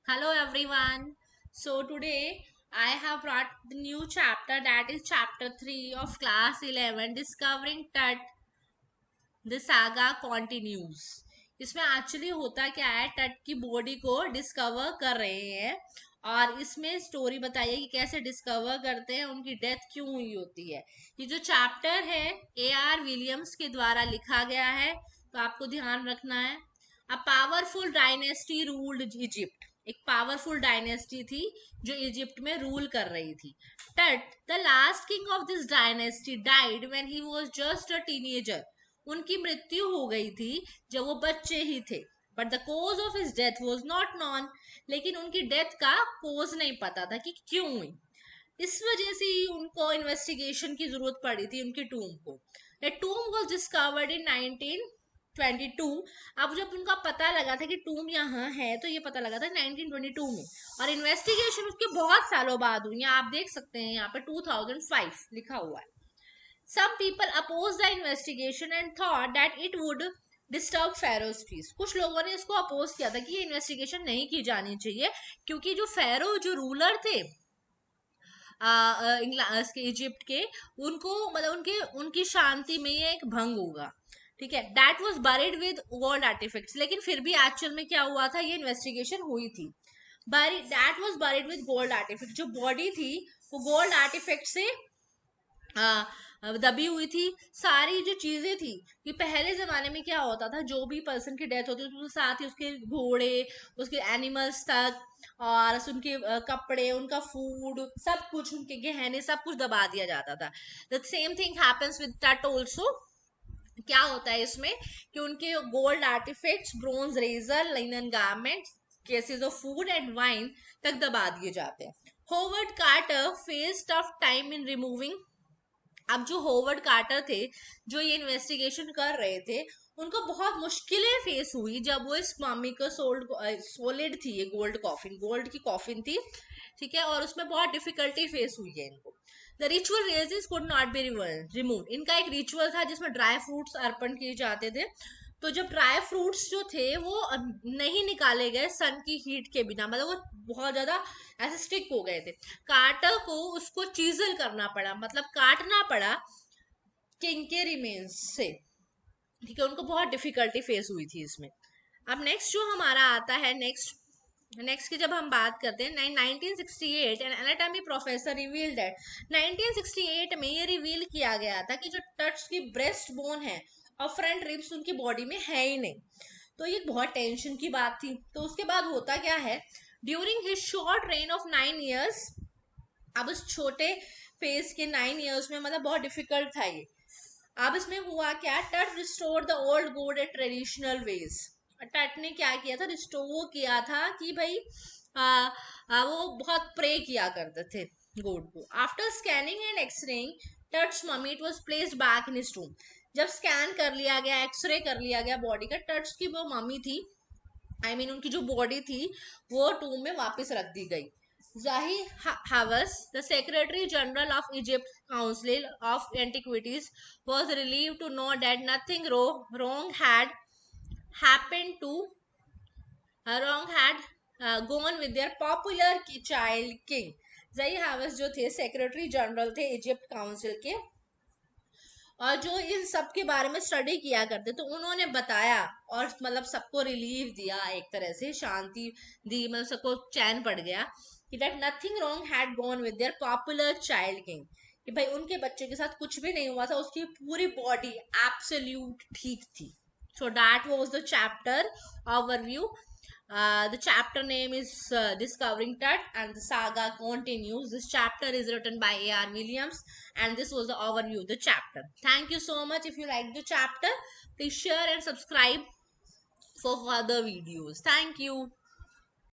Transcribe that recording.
Hello everyone. So today I have brought the new chapter, that is chapter 3 of class 11, discovering Tut. The saga continues. इसमें actually होता क्या है, टट की body को discover कर रहे हैं और इसमें स्टोरी बताइए कि कैसे डिस्कवर करते हैं, उनकी डेथ क्यों हुई होती है। ये जो चैप्टर है AR विलियम्स के द्वारा लिखा गया है, तो आपको ध्यान रखना है। A powerful dynasty ruled Egypt. एक पावरफुल डायनेस्टी थी जो इजिप्ट में रूल कर रही थी। टट the last king of this dynasty died when he was just a teenager. उनकी मृत्यु हो गई थी जब वो बच्चे ही थे। But the cause of his death was not known. लेकिन उनकी डेथ का कोज नहीं पता था कि क्यों हुई। इस वजह से ही उनको इन्वेस्टिगेशन की जरूरत पड़ी थी उनकी टूम को। The टूम was discovered in 1922। अब जब उनका पता लगा था कि टूम यहाँ है, तो ये पता लगा था 1922 में। और इन्वेस्टिगेशन उसके बहुत सालों बाद हुई। आप देख सकते हैं यहाँ पे 2005 लिखा हुआ है। Some people opposed the investigation and thought that it would disturb Pharaoh's peace. कुछ लोगों ने इसको अपोज किया था कि ये इन्वेस्टिगेशन नहीं की जानी चाहिए, क्योंकि जो फेरो जो रूलर थे इंग्लैंड इजिप्ट के, उनको मतलब उनके उनकी शांति में ये एक भंग होगा। ठीक है, that was buried with gold artifacts. लेकिन फिर भी एक्चुअल में क्या हुआ था, ये इन्वेस्टिगेशन हुई थी। Buried, that was buried with gold artifact. जो बॉडी थी वो गोल्ड आर्टिफैक्ट से दबी हुई थी। सारी जो चीजें थी कि पहले जमाने में क्या होता था, जो भी पर्सन की डेथ होती थी तो साथ ही उसके घोड़े, उसके एनिमल्स तक, और उनके कपड़े, उनका फूड, सब कुछ, उनके गहने, सब कुछ दबा दिया जाता था। The same thing happens with that also. क्या होता है इसमें कि उनके gold artifacts, bronze razor, linen garments, cases of food and wine तक दबा दिए जाते हैं। Howard Carter face tough time in removing. अब जो होवर्ड कार्टर थे, जो ये इन्वेस्टिगेशन कर रहे थे, उनको बहुत मुश्किलें फेस हुई जब वो इस मम्मी को सोलिड थी, ये गोल्ड कॉफिन, गोल्ड की कॉफिन थी। ठीक है, और उसमें बहुत डिफिकल्टी फेस हुई है इनको। The ritual raises could not be remove. इनका एक रिचुअल था जिसमें ड्राई फ्रूट्स अर्पण किए जाते थे। तो जब ड्राई फ्रूट्स जो थे वो नहीं निकाले गए सन की हीट के बिना, मतलब वो बहुत ज्यादा ऐसे स्टिक हो गए थे, कार्टर को उसको चीजल करना पड़ा, मतलब काटना पड़ा किंग के रिमेन्स से। ठीक है, उनको बहुत डिफिकल्टी फेस हुई थी इसमें। अब नेक्स्ट जो हमारा आता है, नेक्स्ट नेक्स्ट की जब हम बात करते हैं 1968, an anatomy professor reveal that 1968 में ये रिवील किया गया था कि जो टट्स की ब्रेस्ट बोन है और फ्रंट रिब्स उनकी बॉडी में है ही नहीं। तो ये बहुत टेंशन की बात थी। तो उसके बाद होता क्या है, during his short rain of 9 years, अब उस छोटे फेज के 9 years में, मतलब बहुत डिफिकल्ट था ये। अब इसमें हुआ क्या, Tut restore the old god at traditional ways. Tut ने क्या किया था, रिस्टोर किया था कि भाई वो बहुत प्रे किया करते थे गॉड को। After scanning and x-raying Tut's mummy, it was placed back in his tomb. जब स्कैन कर लिया गया, एक्सरे कर लिया गया बॉडी का, टट्स की वो मम्मी थी, उनकी जो बॉडी थी, वो टूम में वापस रख दी गई। Zahi Hawass, the Secretary General of Egypt Council of Antiquities, was relieved to know that nothing wrong had happened to wrong had gone with their popular child king. जही हावस जो थे सेक्रेटरी जनरल थे इजिप्ट काउंसिल के, और जो इन सब के बारे में स्टडी किया करते, तो उन्होंने बताया और मतलब सबको रिलीफ दिया, एक तरह से शांति दी, मतलब सबको चैन पड़ गया कि that nothing wrong had gone with their popular child king. कि भाई उनके बच्चे के साथ कुछ भी नहीं हुआ था, उसकी पूरी बॉडी एब्सोल्यूट ठीक थी। So that was the chapter overview. The chapter name is Discovering Tut, and the saga continues. This chapter is written by A.R. Williams, and this was the overview of the chapter. Thank you so much. If you like the chapter, please share and subscribe for further videos. Thank you.